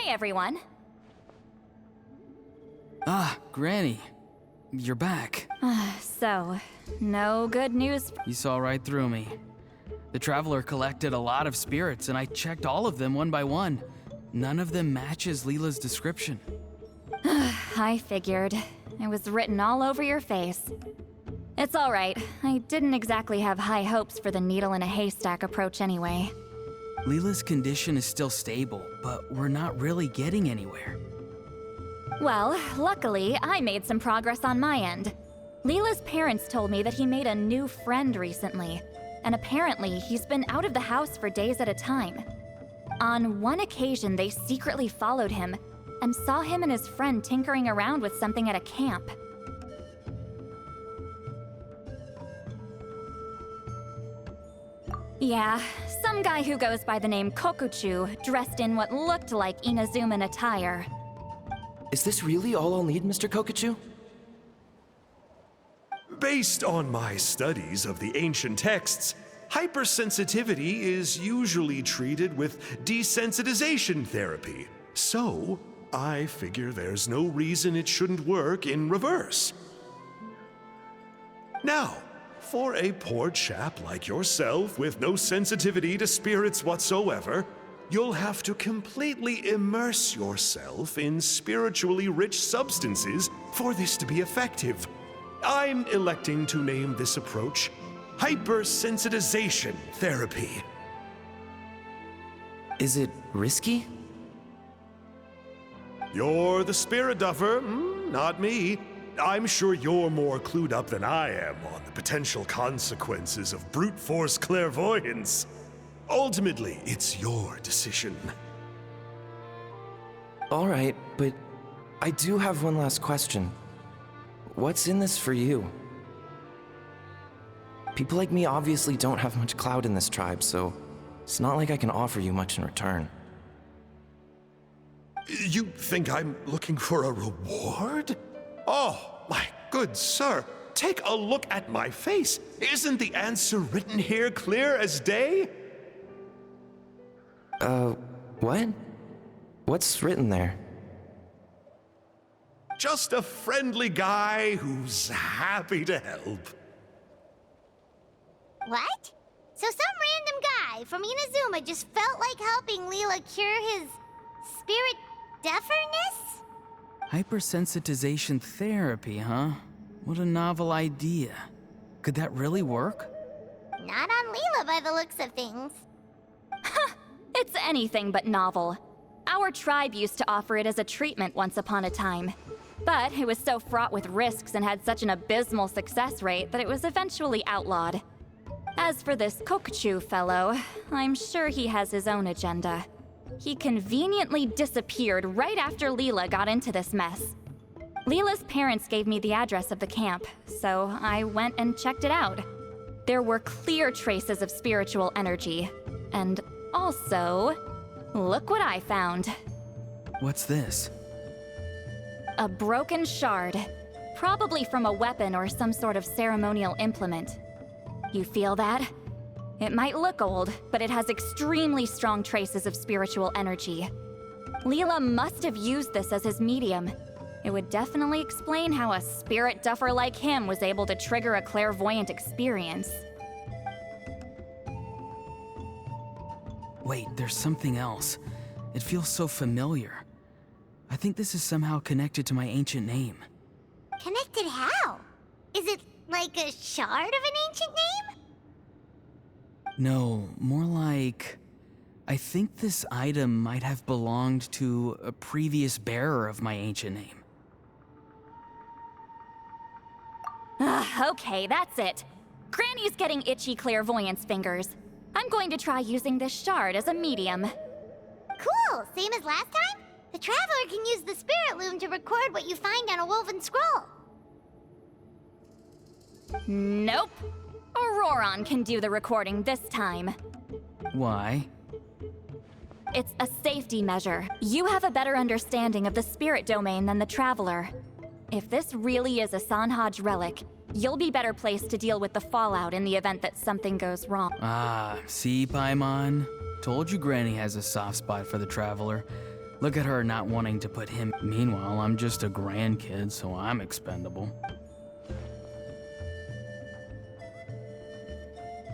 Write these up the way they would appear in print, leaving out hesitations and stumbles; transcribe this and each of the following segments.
everyone. Ah, Granny. You're back. So, no good news. You saw right through me. The Traveler collected a lot of spirits, and I checked all of them one by one. None of them matches Leela's description. I figured. It was written all over your face. It's alright. I didn't exactly have high hopes for the needle in a haystack approach anyway. Leela's condition is still stable, but we're not really getting anywhere. Well, luckily, I made some progress on my end. Leela's parents told me that he made a new friend recently, and apparently he's been out of the house for days at a time. On one occasion, they secretly followed him and saw him and his friend tinkering around with something at a camp. Yeah, some guy who goes by the name Kokuchu, dressed in what looked like Inazuman attire. Is this really all I'll need, Mr. Kokuchu? Based on my studies of the ancient texts, hypersensitivity is usually treated with desensitization therapy. So, I figure there's no reason it shouldn't work in reverse. Now, for a poor chap like yourself with no sensitivity to spirits whatsoever, you'll have to completely immerse yourself in spiritually rich substances for this to be effective. I'm electing to name this approach hypersensitization therapy. Is it risky? You're the spirit duffer, not me. I'm sure you're more clued up than I am on the potential consequences of brute force clairvoyance. Ultimately, it's your decision. All right, but I do have one last question. What's in this for you? People like me obviously don't have much clout in this tribe, so it's not like I can offer you much in return. You think I'm looking for a reward? Oh, my good sir, take a look at my face. Isn't the answer written here clear as day? What? What's written there? Just a friendly guy who's happy to help. What? So some random guy from Inazuma just felt like helping Leela cure his spirit deaferness? Hypersensitization therapy, huh? What a novel idea. Could that really work? Not on Leela by the looks of things. It's anything but novel. Our tribe used to offer it as a treatment once upon a time. But it was so fraught with risks and had such an abysmal success rate that it was eventually outlawed. As for this Kokuchu fellow, I'm sure he has his own agenda. He conveniently disappeared right after Leela got into this mess. Leela's parents gave me the address of the camp, so I went and checked it out. There were clear traces of spiritual energy. And also, look what I found. What's this? A broken shard. Probably from a weapon or some sort of ceremonial implement. You feel that? It might look old, but it has extremely strong traces of spiritual energy. Leela must have used this as his medium. It would definitely explain how a spirit duffer like him was able to trigger a clairvoyant experience. Wait, there's something else. It feels so familiar. I think this is somehow connected to my ancient name. Connected how? Is it like a shard of an ancient name? No, more like... I think this item might have belonged to a previous bearer of my ancient name. Okay, that's it. Granny's getting itchy clairvoyance fingers. I'm going to try using this shard as a medium. Cool, same as last time? The Traveler can use the Spirit Loom to record what you find on a woven scroll. Nope. Ororon can do the recording this time. Why? It's a safety measure. You have a better understanding of the spirit domain than the Traveler. If this really is a Sanhaj relic, you'll be better placed to deal with the fallout in the event that something goes wrong. Ah, see, Paimon? Told you Granny has a soft spot for the Traveler. Look at her not wanting to put him. Meanwhile, I'm just a grandkid, so I'm expendable.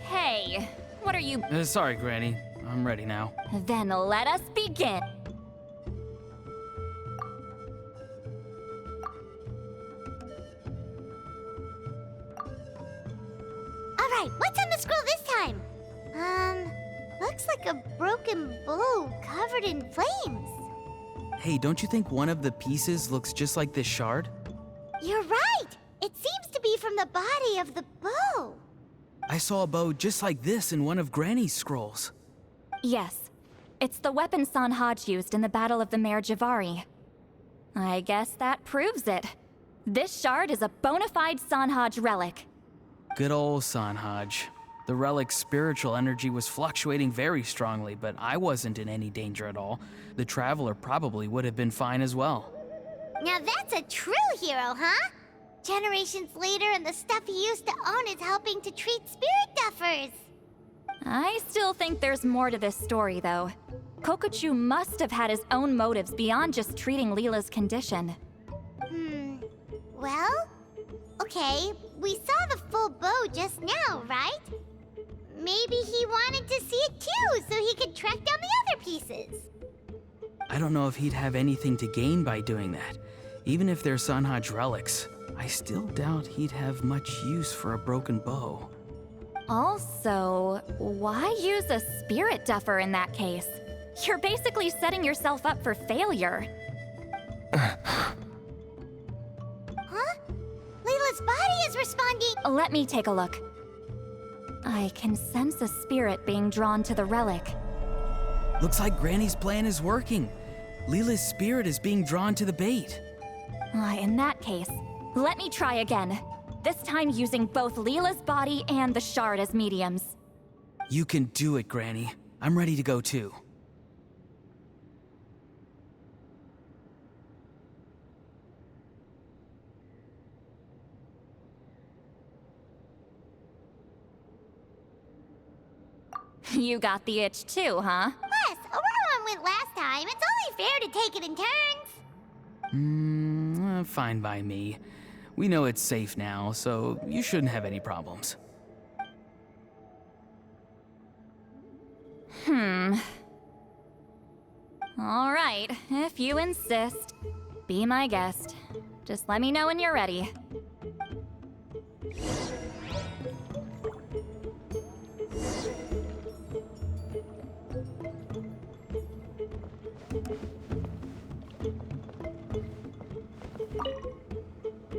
Hey, what are you... Sorry, Granny. I'm ready now. Then let us begin. Alright, what's on the scroll this time? Looks like a broken bow covered in flames. Hey, don't you think one of the pieces looks just like this shard? You're right! It seems to be from the body of the bow. I saw a bow just like this in one of Granny's scrolls. Yes, it's the weapon Sanhaj used in the Battle of the Mare Javari. I guess that proves it. This shard is a bona fide Sanhaj relic. Good old Sanhaj. The relic's spiritual energy was fluctuating very strongly, but I wasn't in any danger at all. The Traveler probably would have been fine as well. Now that's a true hero, huh? Generations later and the stuff he used to own is helping to treat spirit duffers. I still think there's more to this story, though. Kokochu must have had his own motives beyond just treating Leela's condition. Well, okay, we saw the full bow just now, right? Maybe he wanted to see it too, so he could track down the other pieces. I don't know if he'd have anything to gain by doing that. Even if they're Sanhaj relics, I still doubt he'd have much use for a broken bow. Also, why use a spirit duffer in that case? You're basically setting yourself up for failure. Huh? Layla's body is responding. Let me take a look. I can sense a spirit being drawn to the relic. Looks like Granny's plan is working. Leela's spirit is being drawn to the bait. In that case, let me try again. This time using both Leela's body and the shard as mediums. You can do it, Granny. I'm ready to go too. You got the itch too, huh? Plus, Ororon went last time. It's only fair to take it in turns. Fine by me. We know it's safe now, so you shouldn't have any problems. All right, if you insist. Be my guest. Just let me know when you're ready.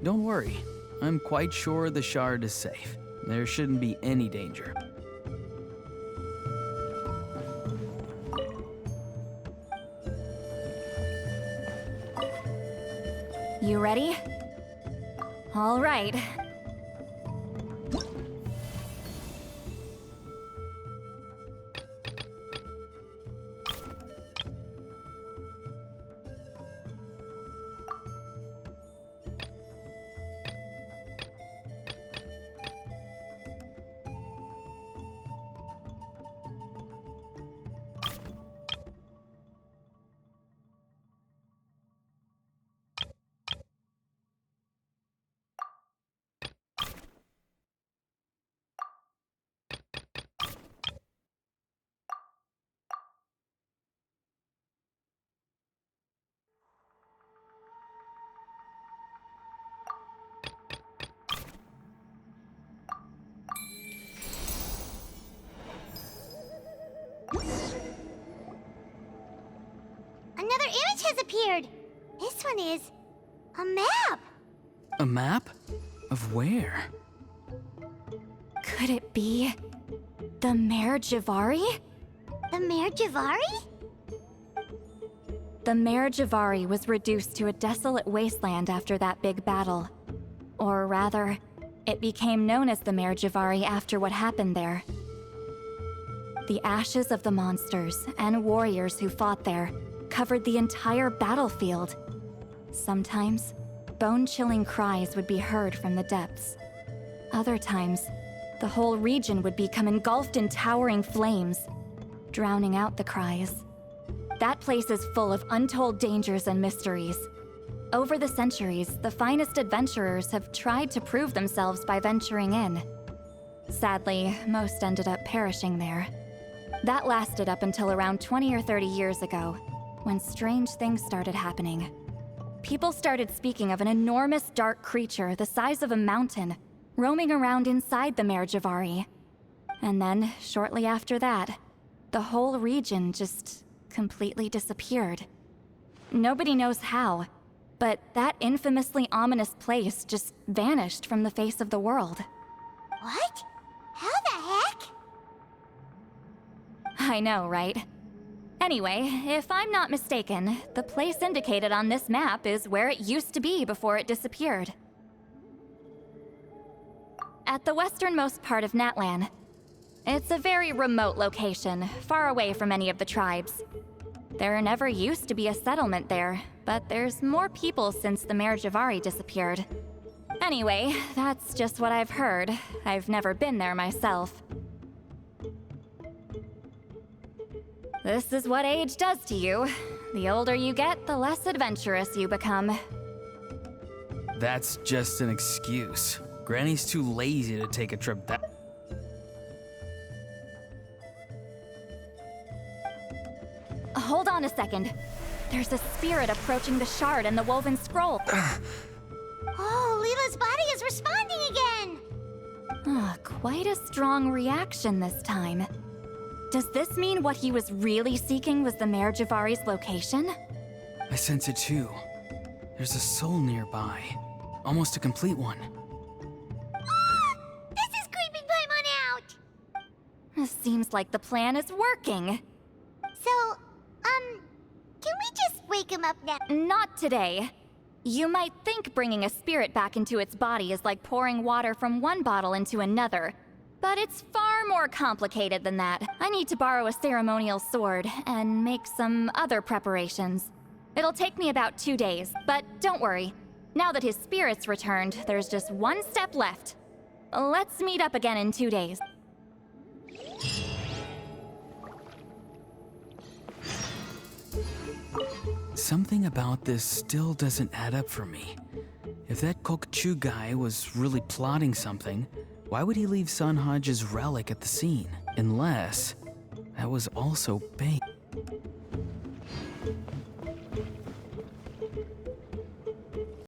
Don't worry. I'm quite sure the shard is safe. There shouldn't be any danger. You ready? All right. Another image has appeared. This one is a map. A map? Of where? Could it be the Mare Javari? The Mare Javari? The Mare Javari was reduced to a desolate wasteland after that big battle. Or rather, it became known as the Mare Javari after what happened there. The ashes of the monsters and warriors who fought there covered the entire battlefield. Sometimes, bone-chilling cries would be heard from the depths. Other times, the whole region would become engulfed in towering flames, drowning out the cries. That place is full of untold dangers and mysteries. Over the centuries, the finest adventurers have tried to prove themselves by venturing in. Sadly, most ended up perishing there. That lasted up until around 20 or 30 years ago, when strange things started happening. People started speaking of an enormous dark creature the size of a mountain, roaming around inside the Mare Javari. And then, shortly after that, the whole region just completely disappeared. Nobody knows how, but that infamously ominous place just vanished from the face of the world. What? How the heck? I know, right? Anyway, if I'm not mistaken, the place indicated on this map is where it used to be before it disappeared. At the westernmost part of Natlan. It's a very remote location, far away from any of the tribes. There never used to be a settlement there, but there's more people since the Mare Javari disappeared. Anyway, that's just what I've heard. I've never been there myself. This is what age does to you. The older you get, the less adventurous you become. That's just an excuse. Granny's too lazy to take a trip that. Hold on a second. There's a spirit approaching the shard and the woven scroll. Oh, Leela's body is responding again! Quite a strong reaction this time. Does this mean what he was really seeking was the Mare Javari's location? I sense it too. There's a soul nearby. Almost a complete one. This is creeping Paimon out! Seems like the plan is working. So, can we just wake him up now? Not today. You might think bringing a spirit back into its body is like pouring water from one bottle into another, but it's far more complicated than that. I need to borrow a ceremonial sword and make some other preparations. It'll take me about 2 days, but don't worry. Now that his spirit's returned, there's just one step left. Let's meet up again in 2 days. Something about this still doesn't add up for me. If that Kokchu guy was really plotting something, why would he leave Sanhaj's relic at the scene? Unless that was also bait.